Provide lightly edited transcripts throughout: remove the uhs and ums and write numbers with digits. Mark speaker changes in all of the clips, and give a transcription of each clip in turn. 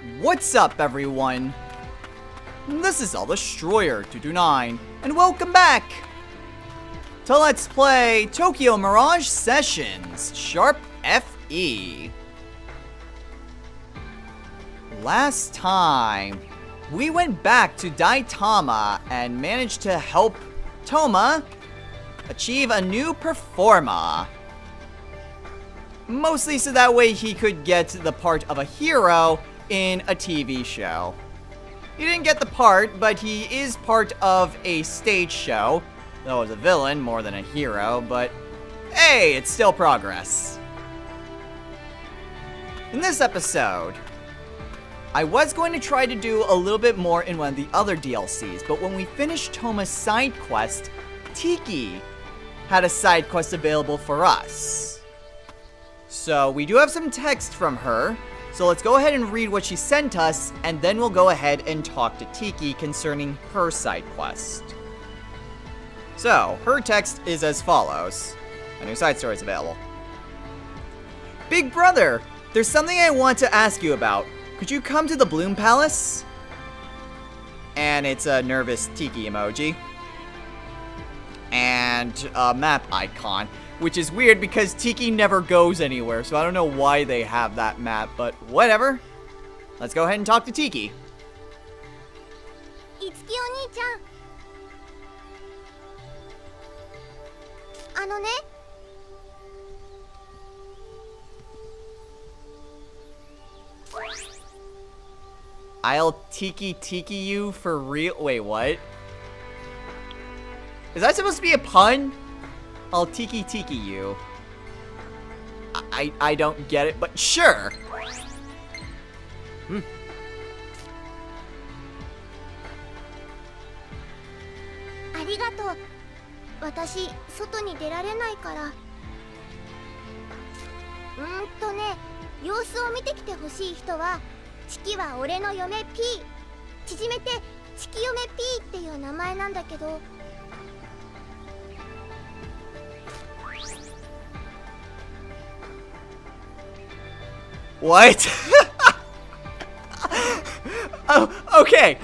Speaker 1: What's up, everyone? This is All Destroyer 229, and welcome back to Let's Play Tokyo Mirage Sessions, Sharp FE. Last time, we went back to Daitama and managed to help Toma achieve a new performa. Mostly so that way he could get the part of a hero in a TV show. He didn't get the part, but he is part of a stage show, though as a villain more than a hero, but hey, it's still progress. In this episode, I was going to try to do a little bit more in one of the other DLCs, but when we finished Toma's side quest, Tiki had a side quest available for us. So we do have some text from her, so let's go ahead and read what she sent us, and then we'll go ahead and talk to Tiki concerning her side quest. So, her text is as follows. A new side story is available. Big brother, there's something I want to ask you about. Could you come to the Bloom Palace? And it's a nervous Tiki emoji. And a map icon. Which is weird because Tiki never goes anywhere, so I don't know why they have that map, but whatever. Let's go ahead and talk to Tiki.
Speaker 2: Itsukiお兄ちゃん。
Speaker 1: I'll Tiki you for real. Wait, what? Is that supposed to be a pun? I'll Tiki you. I don't get it, but sure.
Speaker 2: ありがとう。私、外に出られないから。様子を見てきてほしい人は、チキは俺の嫁 P。縮めて、チキ嫁 P っていう名前なんだけど。
Speaker 1: What? Oh, okay.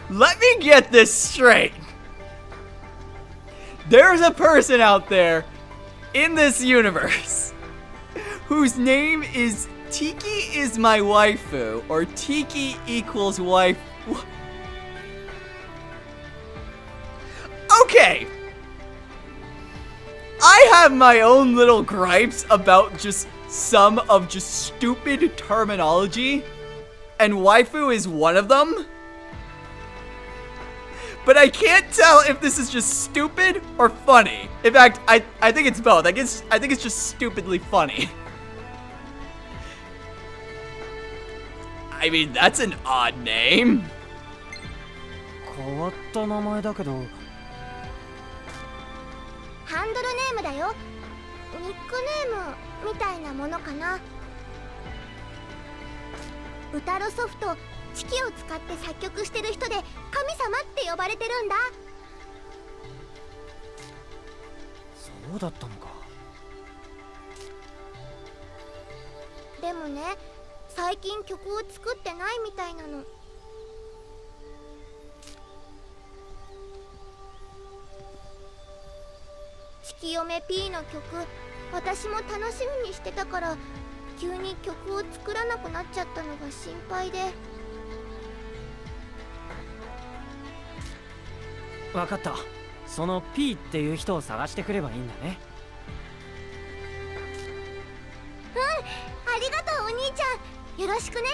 Speaker 1: Let me get this straight. There's a person out there in this universe whose name is Tiki is my waifu, or Tiki equals wife. Okay. I have my own little gripes about just some of just stupid terminology, and waifu is one of them. But I can't tell if this is just stupid or funny. In fact, I think it's both. I think it's just stupidly funny. I mean, that's an odd name.
Speaker 3: 変わった名前だけど。
Speaker 2: ハンドルネームだよ。ニックネームみたいなものかな。歌のソフトチキを使って作曲してる人で神様って呼ばれてるんだ。
Speaker 3: そうだったのか。
Speaker 2: でもね、最近曲を作ってないみたいなの。チキ嫁 P の曲、私も楽しみにしてたから急に曲を作らなくなっちゃったのが心配で。
Speaker 3: わかった。その P っていう人を探してくればいいんだね。
Speaker 2: ありがとうお兄ちゃん、よろしくね。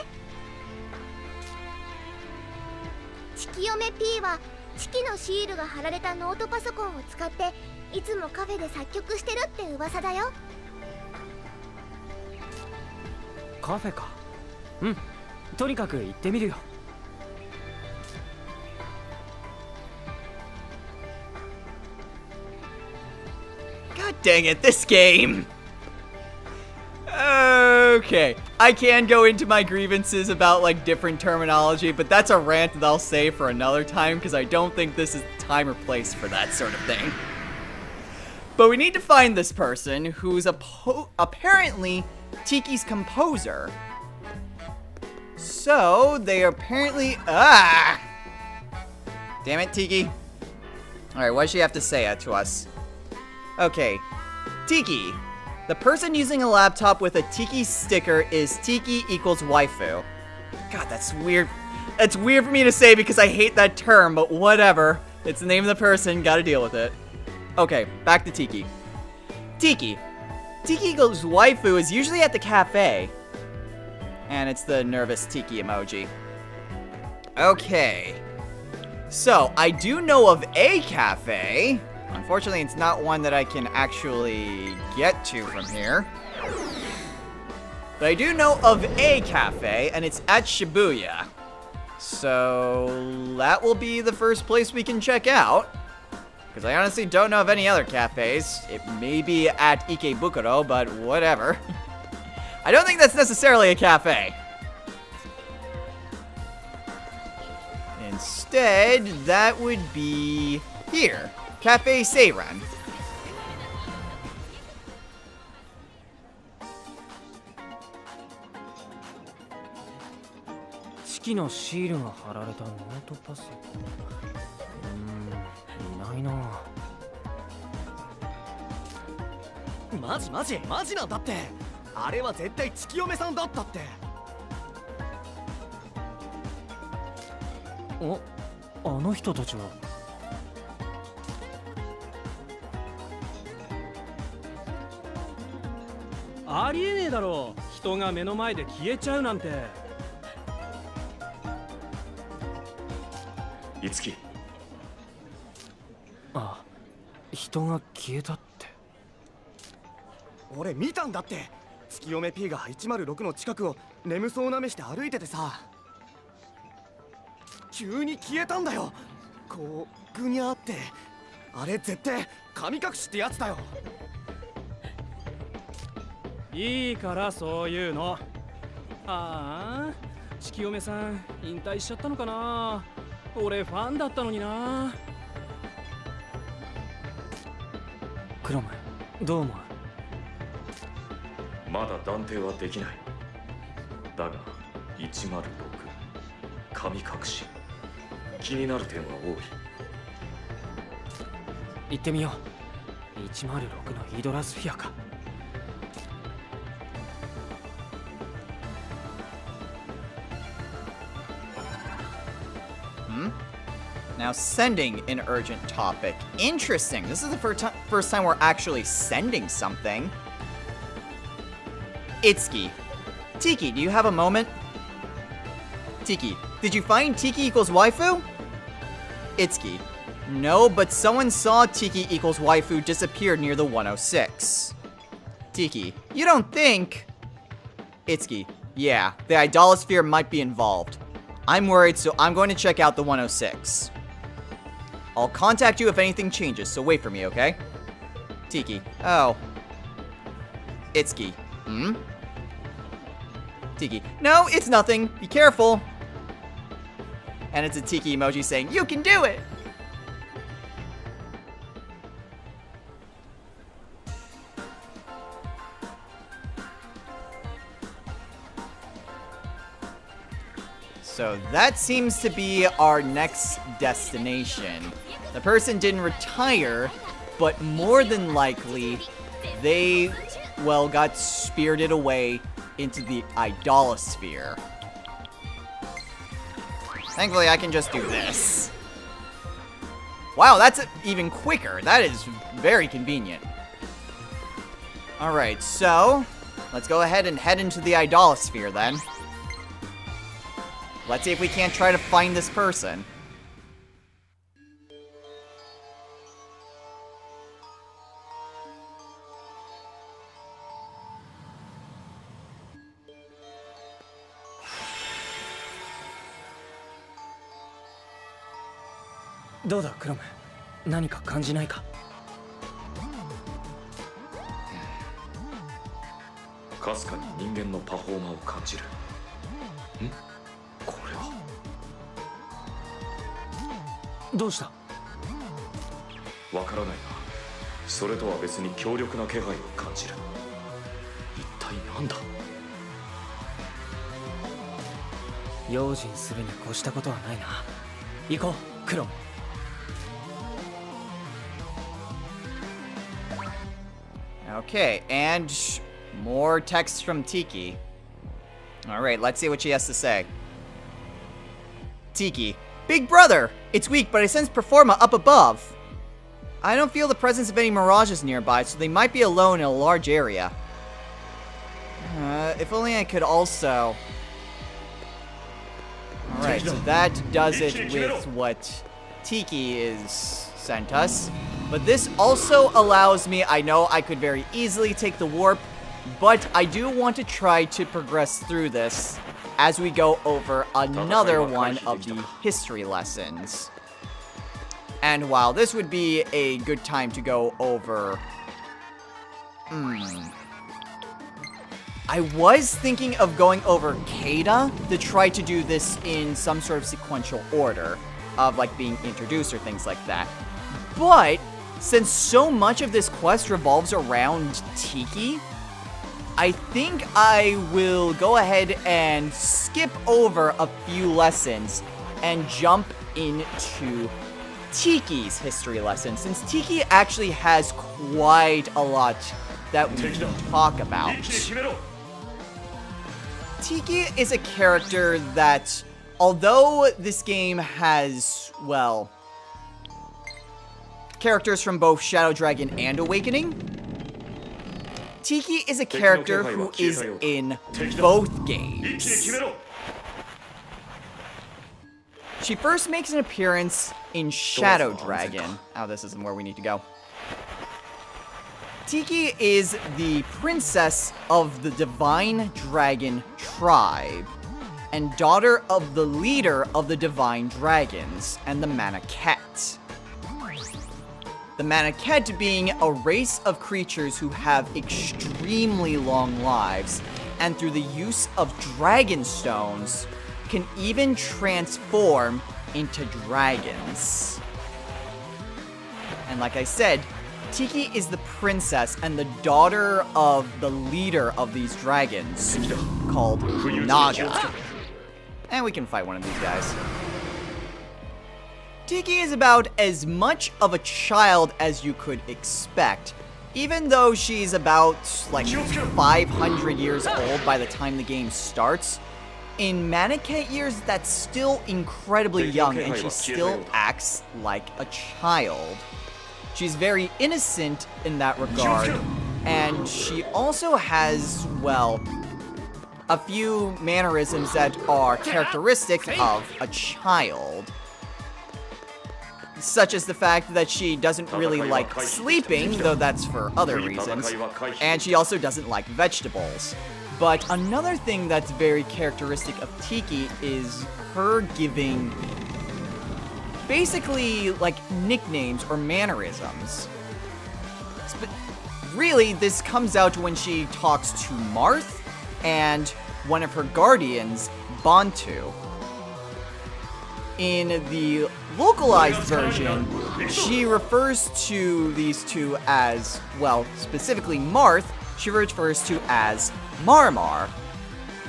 Speaker 2: チキ嫁 P はチキのシールが貼られたノートパソコンを使っていつもカフェで作曲してるって噂だよ。
Speaker 3: カフェか。うん。とにかく行ってみるよ。
Speaker 1: God dang it, this game! Okay, I can go into my grievances about, like, different terminology, but that's a rant that I'll save for another time, because I don't think this is the time or place for that sort of thing. But we need to find this person, who's apparently Tiki's composer. So, they apparently... Damn it, Tiki. Alright, what does she have to say to us? Okay. Tiki. The person using a laptop with a Tiki sticker is Tiki equals waifu. God, that's weird. It's weird for me to say because I hate that term, but whatever. It's the name of the person, gotta deal with it. Okay, back to Tiki. Tiki. Tiki equals waifu is usually at the cafe. And it's the nervous Tiki emoji. Okay. So, I do know of a cafe. Unfortunately, it's not one that I can actually get to from here. But I do know of a cafe, and it's at Shibuya. So, that will be the first place we can check out. Because I honestly don't know of any other cafes. It may be at Ikebukuro, but whatever. I don't think that's necessarily a cafe. Instead, that would be here. Cafe Seiran.
Speaker 3: Tiki のシールが貼られたノートパソコン。いないな。
Speaker 4: マジなんだって。あれは絶対月嫁さんだったって。
Speaker 3: あの人たちは。
Speaker 5: ありえねえだろう。人が目の前で消えちゃうなんて。
Speaker 4: いつき。
Speaker 3: あ、人が消えたって。
Speaker 4: 俺見たんだって。月嫁 P が106の近くを眠そうな目して歩いててさ。急に消えたんだよ。こうぐにゃーって。あれ絶対神隠しってやつだよ。
Speaker 5: いいからそういうの。ああ、月嫁さん引退しちゃったのかな。俺ファンだったのにな。
Speaker 3: クロム、どう思う？
Speaker 6: まだ断定はできない。だが106神隠し、気になる点は多い。
Speaker 3: 行ってみよう。106のイドラスフィアか。
Speaker 1: Now, sending an urgent topic. Interesting. This is the first time we're actually sending something. Itsuki. Tiki, do you have a moment? Tiki, did you find Tiki equals waifu? Itsuki. No, but someone saw Tiki equals waifu disappear near the 106. Tiki, you don't think... Itsuki, yeah, the idolosphere might be involved. I'm worried, so I'm going to check out the 106. I'll contact you if anything changes, so wait for me, okay? Tiki. Oh. Itsuki. Tiki. No, it's nothing. Be careful. And it's a Tiki emoji saying, you can do it! So that seems to be our next destination. The person didn't retire, but more than likely, they, well, got spirited away into the idolosphere. Thankfully, I can just do this. Wow, that's even quicker. That is very convenient. Alright, so, let's go ahead and head into the idolosphere then. Let's see if we can't try to find this person.
Speaker 3: How is it, Chrome? Anything feelないか?
Speaker 6: かすかに人間のパフォーマーを感じる。これは
Speaker 3: どうした？
Speaker 6: わからないが、それとは別に強力な気配を感じる。一体なんだ？
Speaker 3: 用心するに越したことはないな。行こう、クロン。
Speaker 1: Okay, and more text from Tiki. Alright, let's see what she has to say. Tiki. Big brother! It's weak, but I sense Performa up above. I don't feel the presence of any mirages nearby, so they might be alone in a large area. If only I could also... Alright, so that does it with what Tiki is sent us. But this also allows me, I know I could very easily take the warp, but I do want to try to progress through this as we go over another one of the history lessons. And while this would be a good time to go over... I was thinking of going over Kada to try to do this in some sort of sequential order of like being introduced or things like that. But since so much of this quest revolves around Tiki, I think I will go ahead and skip over a few lessons and jump into Tiki's history lesson, since Tiki actually has quite a lot that we can talk about. Tiki is a character that, although this game has, well, characters from both Shadow Dragon and Awakening, Tiki is a character who is in both games. She first makes an appearance in Shadow Dragon. Oh, this isn't where we need to go. Tiki is the princess of the Divine Dragon tribe and daughter of the leader of the Divine Dragons and the Maniket. The Maniket being a race of creatures who have extremely long lives, and through the use of dragon stones, can even transform into dragons. And like I said, Tiki is the princess and the daughter of the leader of these dragons, called Naga. And we can fight one of these guys. Tiki is about as much of a child as you could expect, even though she's about, like, 500 years old by the time the game starts. In Maniket years, that's still incredibly young, and she still acts like a child. She's very innocent in that regard, and she also has, well, a few mannerisms that are characteristic of a child. Such as the fact that she doesn't really like sleeping, though that's for other reasons, and she also doesn't like vegetables. But another thing that's very characteristic of Tiki is her giving basically like nicknames or mannerisms. But really, this comes out when she talks to Marth and one of her guardians, Bantu. In the localized version, she refers to these two as, well, specifically Marth, she refers to as Marmar,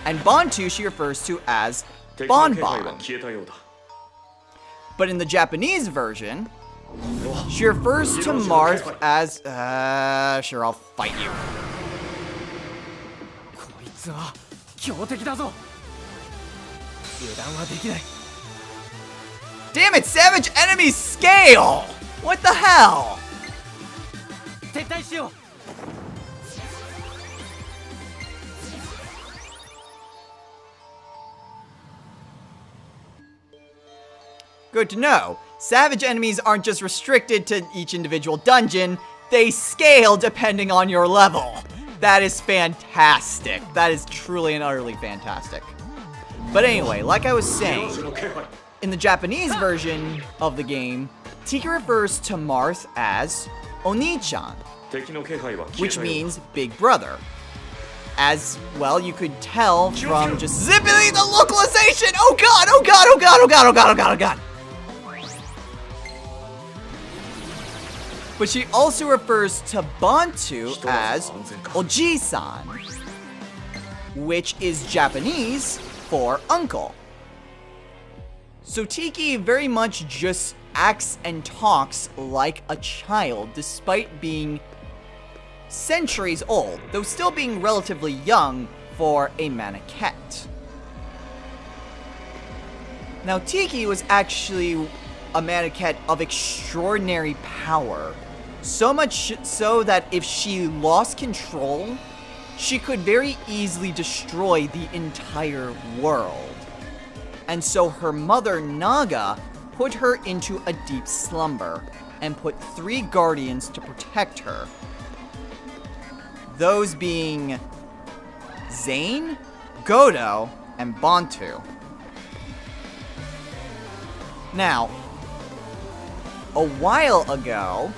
Speaker 1: and Bantu she refers to as Bonbon. But in the Japanese version, she refers to Marth as, sure, I'll fight you. Damn it, Savage Enemy Scale! What the hell? Good to know. Savage enemies aren't just restricted to each individual dungeon, they scale depending on your level. That is fantastic. That is truly and utterly fantastic. But anyway, like I was saying, in the Japanese version of the game, Tiki refers to Marth as Oni-chan, which means big brother. As, well, you could tell from just zipping the localization! Oh god, oh god, oh god, oh god, oh god, oh god, oh god! But she also refers to Bantu as Oji-san, which is Japanese for uncle. So Tiki very much just acts and talks like a child, despite being centuries old, though still being relatively young for a Maniquette. Now, Tiki was actually a Maniquette of extraordinary power, so much so that if she lost control, she could very easily destroy the entire world. And so her mother, Naga, put her into a deep slumber and put 3 guardians to protect her. Those being Zane, Godo, and Bantu. Now, a while ago,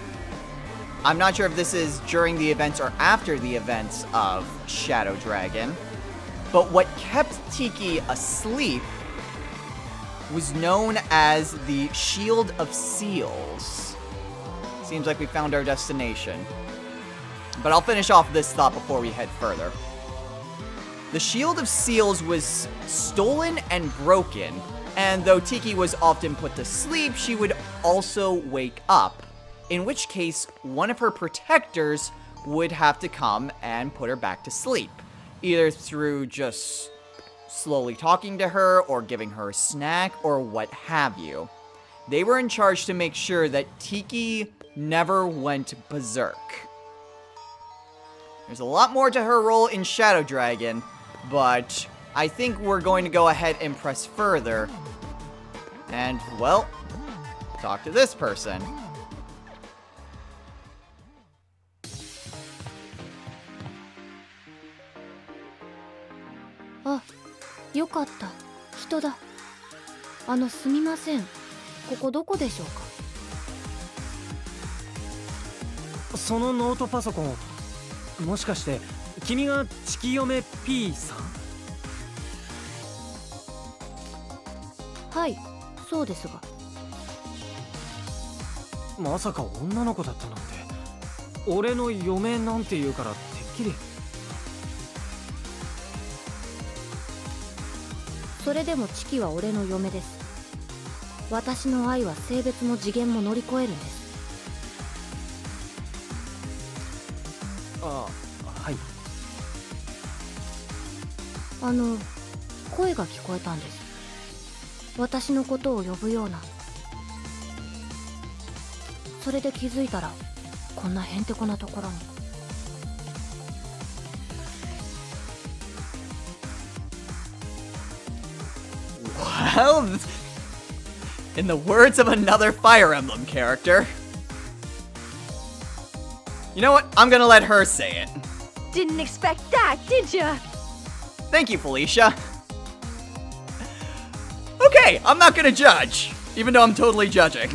Speaker 1: I'm not sure if this is during the events or after the events of Shadow Dragon, but what kept Tiki asleep was known as the Shield of Seals. Seems like we found our destination. But I'll finish off this thought before we head further. The Shield of Seals was stolen and broken, and though Tiki was often put to sleep, she would also wake up, in which case one of her protectors would have to come and put her back to sleep, either through just slowly talking to her or giving her a snack or what have you. They were in charge to make sure that Tiki never went berserk. There's a lot more to her role in Shadow Dragon, but I think we're going to go ahead and press further and, well, talk to this person.
Speaker 2: Ah, よかった。人だ。すみません。ここどこでしょうか。
Speaker 3: そのノートパソコン、もしかして君がチキ嫁 P さん？
Speaker 2: はい、そうですが。
Speaker 3: まさか女の子だったなんて。俺の嫁なんて言うからてっきり。
Speaker 2: それでもチキは俺の嫁です。私の愛は性別も次元も乗り越えるんです。
Speaker 3: あ、はい。
Speaker 2: 声が聞こえたんです。私のことを呼ぶような。それで気づいたらこんなへんてこなところに。
Speaker 1: Well, in the words of another Fire Emblem character. You know what? I'm gonna let her say it.
Speaker 7: Didn't expect that, did ya?
Speaker 1: Thank you, Felicia. Okay, I'm not gonna judge, even though I'm totally judging.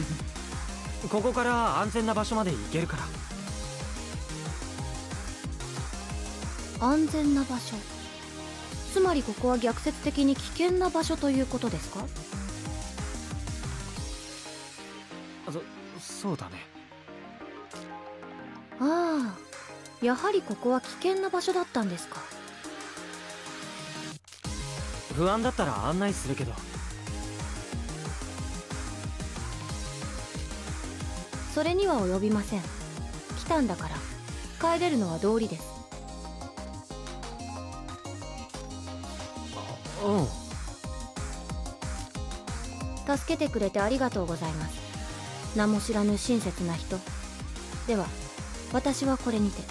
Speaker 3: ここから安全な場所まで行けるから。
Speaker 2: 安全な場所。つまりここは逆説的に危険な場所ということですか？
Speaker 3: そうだね。
Speaker 2: ああ、やはりここは危険な場所だったんですか。
Speaker 3: 不安だったら案内するけど。
Speaker 2: それには及びません。来たんだから帰れるのは道理です。
Speaker 3: うん。
Speaker 2: 助けてくれてありがとうございます。名も知らぬ親切な人。では私はこれにて。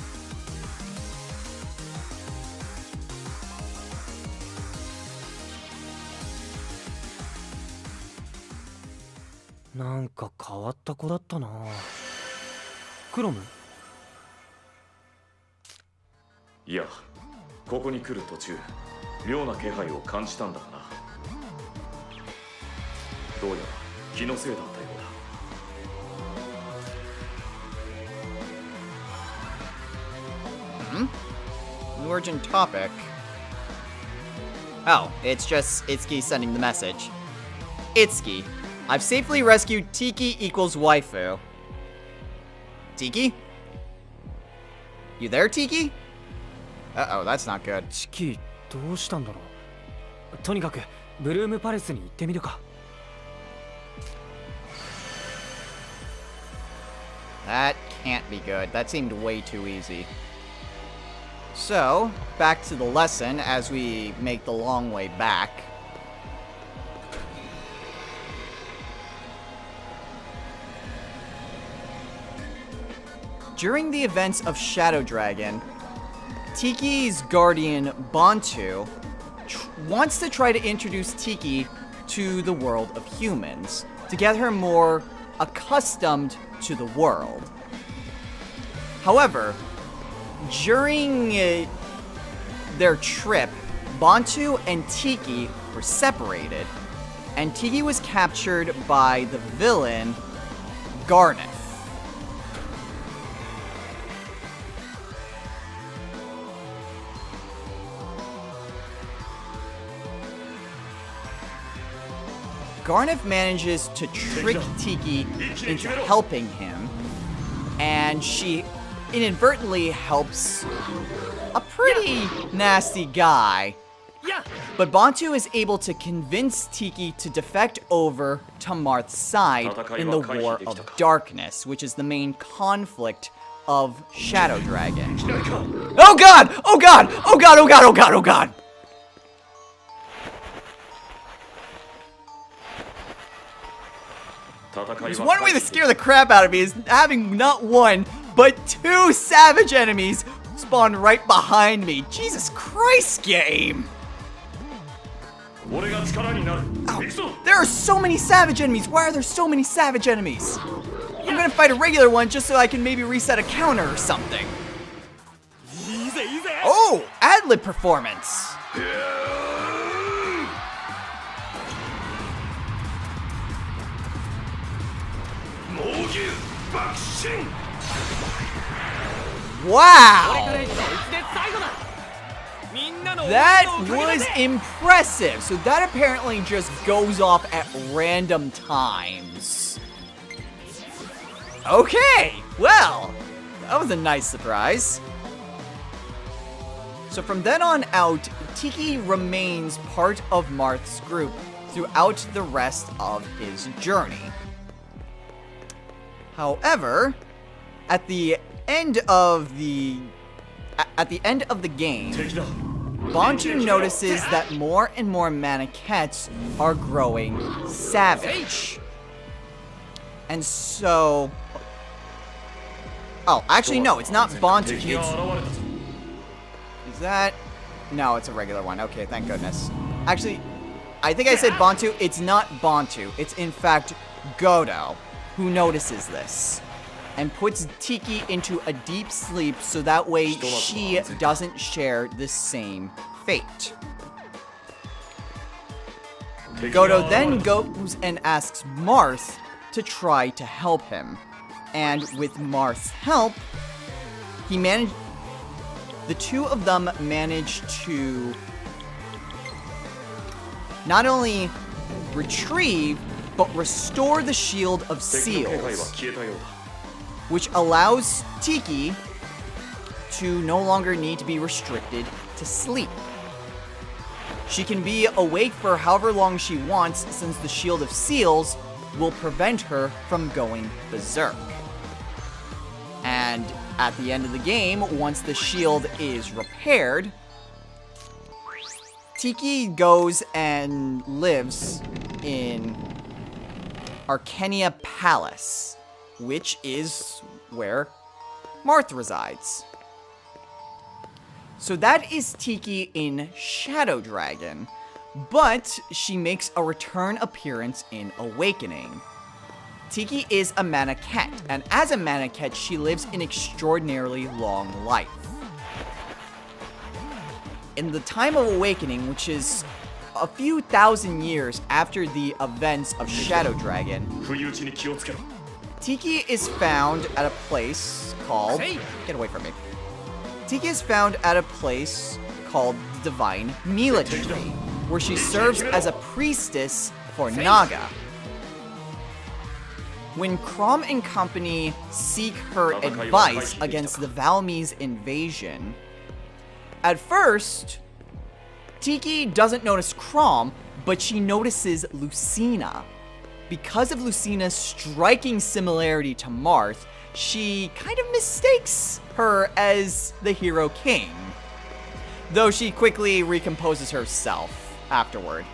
Speaker 3: なんか変わった子だったな。クロム？
Speaker 6: いや、ここに来る途中妙な気配を感じたんだがな。どうやら気のせいだったようだ。
Speaker 1: New urgent topic. Oh, it's just Itsuki sending the message. Itsuki, I've safely rescued Tiki equals waifu. Tiki? You there, Tiki? Uh-oh, that's not good.
Speaker 3: チキどうしたんだろう。とにかくブルームパレスに行ってみるか。
Speaker 1: That can't be good. That seemed way too easy. So, back to the lesson as we make the long way back. During the events of Shadow Dragon, Tiki's guardian, Bantu, wants to try to introduce Tiki to the world of humans, to get her more accustomed to the world. However, during their trip, Bantu and Tiki were separated, and Tiki was captured by the villain, Garnet. Garnet manages to trick Tiki into helping him, and she inadvertently helps a pretty nasty guy. But Bantu is able to convince Tiki to defect over to Marth's side in the War of Darkness, which is the main conflict of Shadow Dragon. Oh god! Oh god! Oh god! Oh god! Oh god! Oh god! There's one way to scare the crap out of me is having not one, but two savage enemies spawn right behind me. Jesus Christ, game! Oh, there are so many savage enemies. Why are there so many savage enemies? I'm gonna fight a regular one just so I can maybe reset a counter or something. Oh, ad-lib performance. Wow! That was impressive. So that apparently just goes off at random times. Okay, well, that was a nice surprise. So from then on out, Tiki remains part of Marth's group throughout the rest of his journey. However, at the end of the game, Bantu notices that more and more Maniquettes are growing savage. And so... Oh, actually no, it's not Bantu. Is that... No, it's a regular one. Okay, thank goodness. Actually, I think I said Bantu. It's not Bantu. It's in fact Godo who notices this and puts Tiki into a deep sleep so that way she doesn't share the same fate. Godo then goes and asks Marth to try to help him. And with Marth's help, the two of them manage to not only retrieve, but restore the Shield of Seals, which allows Tiki to no longer need to be restricted to sleep. She can be awake for however long she wants, since the Shield of Seals will prevent her from going berserk. And at the end of the game, once the shield is repaired, Tiki goes and lives in Arcania Palace, which is where Marth resides. So that is Tiki in Shadow Dragon, but she makes a return appearance in Awakening. Tiki is a Maniquette, and as a Maniquette, she lives an extraordinarily long life. In the time of Awakening, which is a few thousand years after the events of Shadow Dragon, Tiki is found at a place called... Get away from me. Tiki is found at a place called the Divine Mila Tree, where she serves as a priestess for Naga. When Crom and company seek her advice against the Valmy's invasion, at first, Tiki doesn't notice Crom, but she notices Lucina. Because of Lucina's striking similarity to Marth, she kind of mistakes her as the Hero King, though she quickly recomposes herself afterward.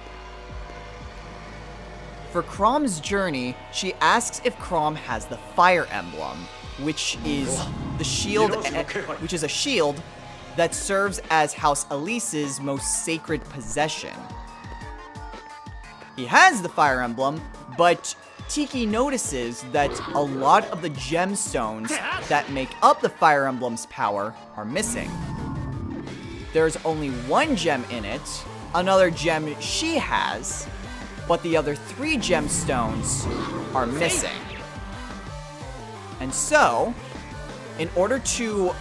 Speaker 1: For Chrom's journey, she asks if Chrom has the Fire Emblem, which is the shield, which is a shield that serves as House Elise's most sacred possession. He has the Fire Emblem, but Tiki notices that a lot of the gemstones that make up the Fire Emblem's power are missing. There's only one gem in it, another gem she has, but the other 3 gemstones are missing. And so, in order to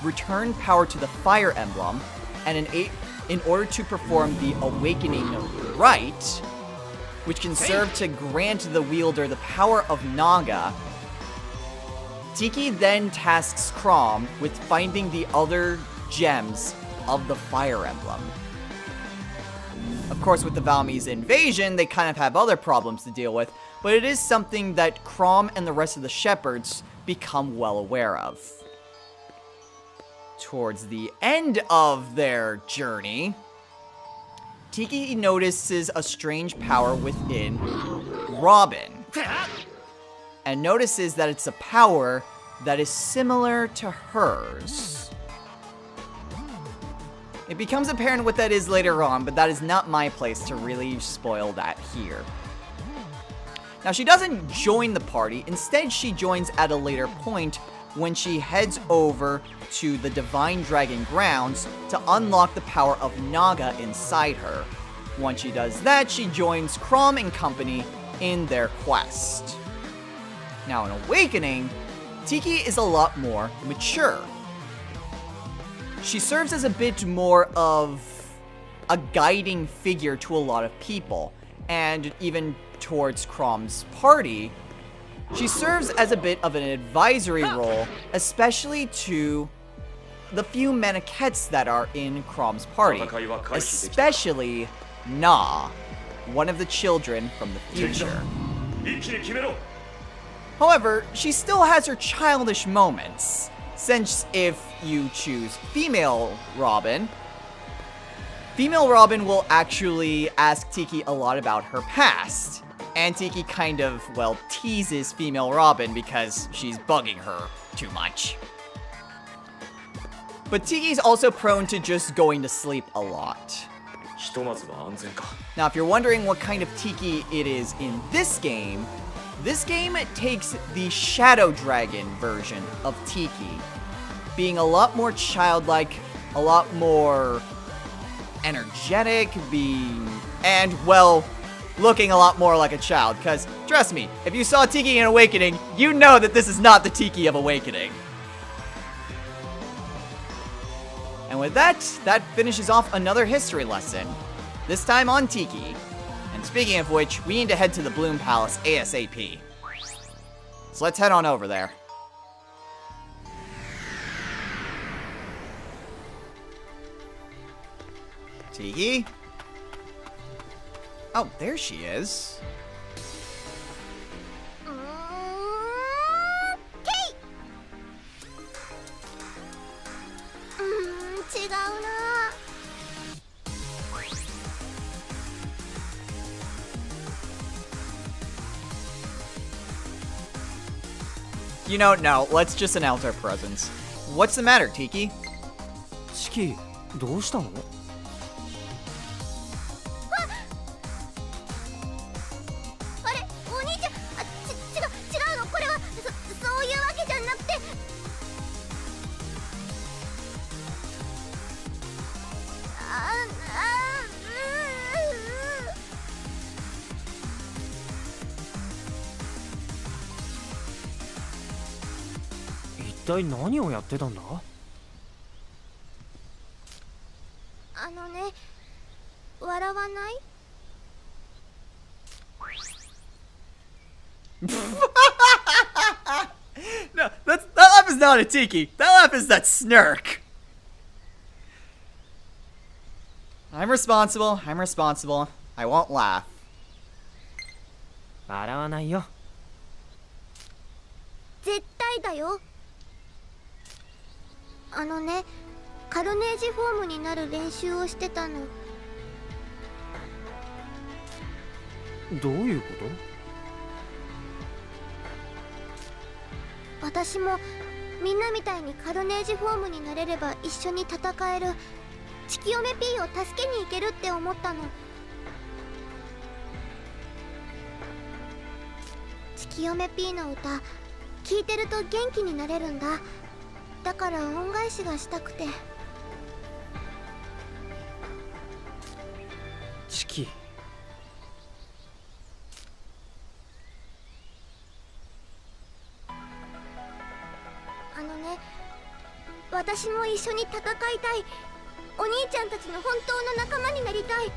Speaker 1: return power to the Fire Emblem, and in order to perform the Awakening Rite, which can serve to grant the wielder the power of Naga, Tiki then tasks Chrom with finding the other gems of the Fire Emblem. Of course, with the Valmy's invasion, they kind of have other problems to deal with, but it is something that Chrom and the rest of the shepherds become well aware of. Towards the end of their journey, Tiki notices a strange power within Robin, and notices that it's a power that is similar to hers. It becomes apparent what that is later on, but that is not my place to really spoil that here. Now, she doesn't join the party. Instead, she joins at a later point when she heads over to the Divine Dragon grounds to unlock the power of Naga inside her. Once she does that, she joins Chrom and company in their quest. Now, in Awakening, Tiki is a lot more mature. She serves as a bit more of a guiding figure to a lot of people, and even towards Chrom's party, she serves as a bit of an advisory role, especially to the few Maniquettes that are in Chrom's party, especially Na, one of the children from the future. However, she still has her childish moments, since if you choose female Robin will actually ask Tiki a lot about her past. And Tiki kind of, well, teases female Robin because she's bugging her too much. But Tiki's also prone to just going to sleep a lot. Now, if you're wondering what kind of Tiki it is in this game takes the Shadow Dragon version of Tiki, being a lot more childlike, a lot more energetic, and, well, looking a lot more like a child, because, trust me, if you saw Tiki in Awakening, you know that this is not the Tiki of Awakening. And with that finishes off another history lesson, this time on Tiki. And speaking of which, we need to head to the Bloom Palace ASAP. So let's head on over there. Tiki? Oh, there she is.
Speaker 2: Kate! 違うな。
Speaker 1: You know, no, let's just announce our presence. What's the matter, Tiki?
Speaker 3: チキ、どうしたの？
Speaker 2: あれ、お兄ちゃん、違うの、これはそういうわけじゃなくて。
Speaker 3: 一体何をやってたんだ？
Speaker 2: あのね、笑わない？
Speaker 1: No, that laugh is not a Tiki. That laugh is that snark. I'm responsible. I won't laugh.
Speaker 3: 笑わないよ。
Speaker 2: 絶対だよ。あのね、カルネージフォームになる練習をしてたの。
Speaker 3: どういうこ
Speaker 2: 私もみんなみたいにカルネージフォームになれれば一緒に戦える、月嫁 P を助けに行けるって思ったの。月嫁 P の歌聴いてると元気になれるんだ。だから恩返しがしたくて。
Speaker 3: チキ。
Speaker 2: あのね、私も一緒に戦いたい。お兄ちゃんたちの本当の仲間になりたい。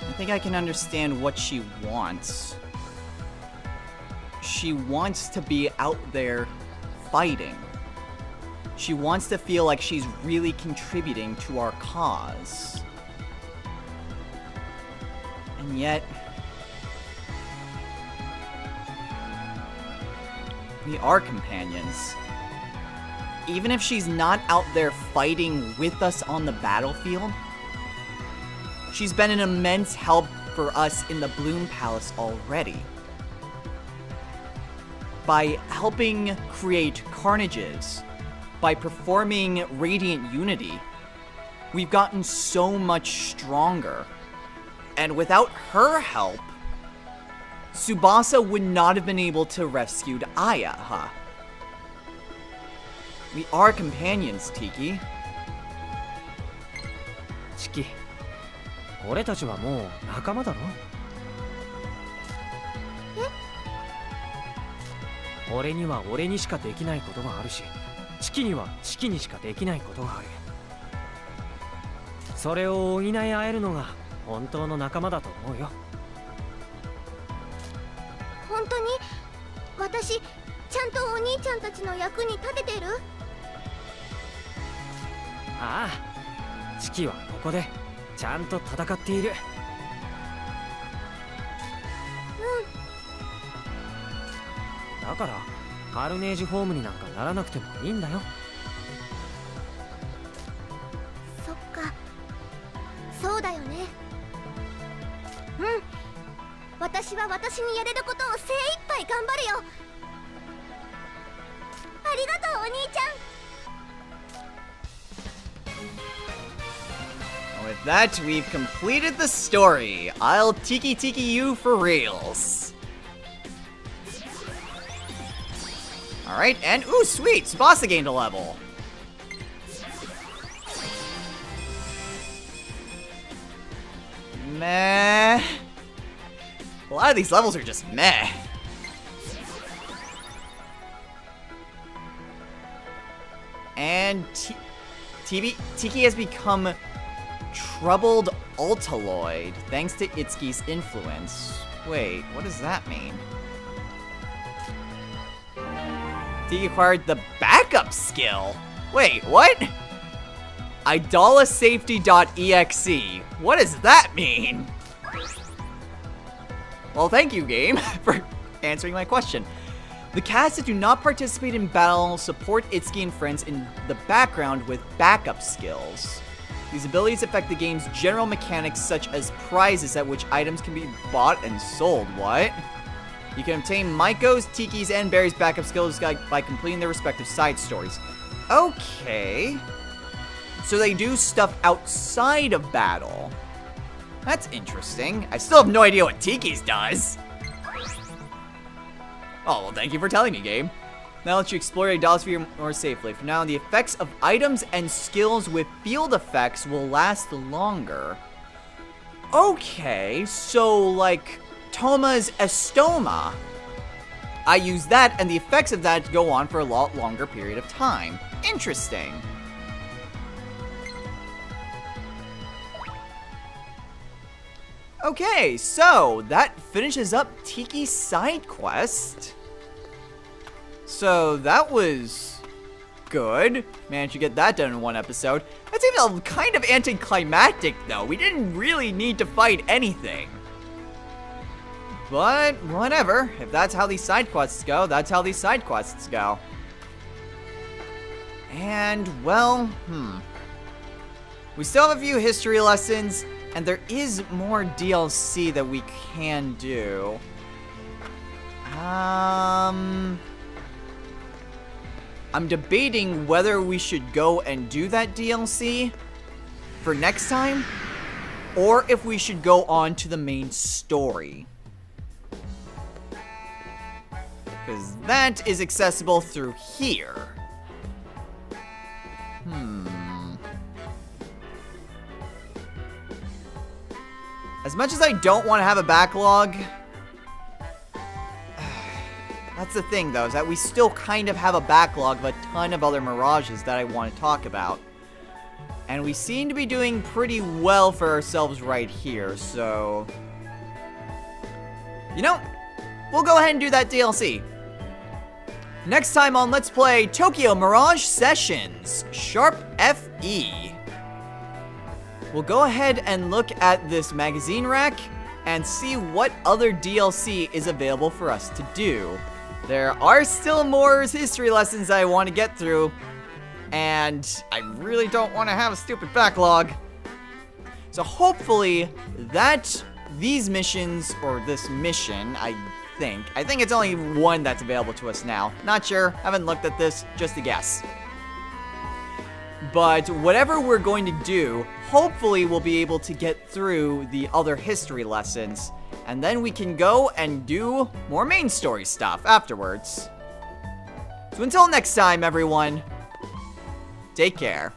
Speaker 1: I think I can understand what she wants. She wants to be out there fighting. She wants to feel like she's really contributing to our cause. And yet, we are companions. Even if she's not out there fighting with us on the battlefield, she's been an immense help for us in the Bloom Palace already. By helping create carnages, by performing Radiant Unity, we've gotten so much stronger. And without her help, Tsubasa would not have been able to rescue Aya, huh? We are companions, Tiki.
Speaker 3: チキ、俺たちはもう仲間だろ。俺には俺にしかできないことがあるし、チキにはチキにしかできないことがある。それを補い合えるのが本当の仲間だと思うよ。
Speaker 2: 本当に私ちゃんとお兄ちゃんたちの役に立ててる？
Speaker 3: ああ、チキはここでちゃんと戦っている。だからカルネージフォームになんかならなくてもいいんだよ。
Speaker 2: そっか、そうだよね。私は私にやれることを精一杯頑張るよ。ありがとうお兄ちゃん。
Speaker 1: With that, we've completed the story. I'll tiki you for reals. Alright, and ooh, sweet! Tsubasa gained a level. Meh. A lot of these levels are just meh. And Tiki has become Troubled Altaloid, thanks to Itsuki's influence. Wait, what does that mean? Tiki acquired the backup skill. Wait, what? IdolaSafety.exe. What does that mean? Well, thank you, game, for answering my question. The cats that do not participate in battle support Itsuki and friends in the background with backup skills. These abilities affect the game's general mechanics, such as prizes at which items can be bought and sold. What? You can obtain Maiko's, Tiki's, and Barry's backup skills by completing their respective side stories. Okay. So they do stuff outside of battle. That's interesting. I still have no idea what Tiki's does. Oh, well, thank you for telling me, game. Now let you explore your Idolasphere more safely. For now, the effects of items and skills with field effects will last longer. Okay, so like Toma's Estoma. I use that, and the effects of that go on for a lot longer period of time. Interesting. Okay, so that finishes up Tiki's side quest. So that was good. Managed to get that done in one episode. That seems kind of anticlimactic though. We didn't really need to fight anything. But whatever. If that's how these side quests go, that's how these side quests go. And well, we still have a few history lessons, and there is more DLC that we can do. I'm debating whether we should go and do that DLC for next time, or if we should go on to the main story. Because that is accessible through here. As much as I don't want to have a backlog, that's the thing though, is that we still kind of have a backlog of a ton of other Mirages that I want to talk about. And we seem to be doing pretty well for ourselves right here, so... You know, we'll go ahead and do that DLC. Next time on Let's Play Tokyo Mirage Sessions, Sharp FE. We'll go ahead and look at this magazine rack and see what other DLC is available for us to do. There are still more history lessons I want to get through, and I really don't want to have a stupid backlog. So hopefully that these missions, or this mission, I think it's only one that's available to us now. Not sure, haven't looked at this, just a guess. But whatever we're going to do, hopefully we'll be able to get through the other history lessons, and then we can go and do more main story stuff afterwards. So until next time, everyone, take care.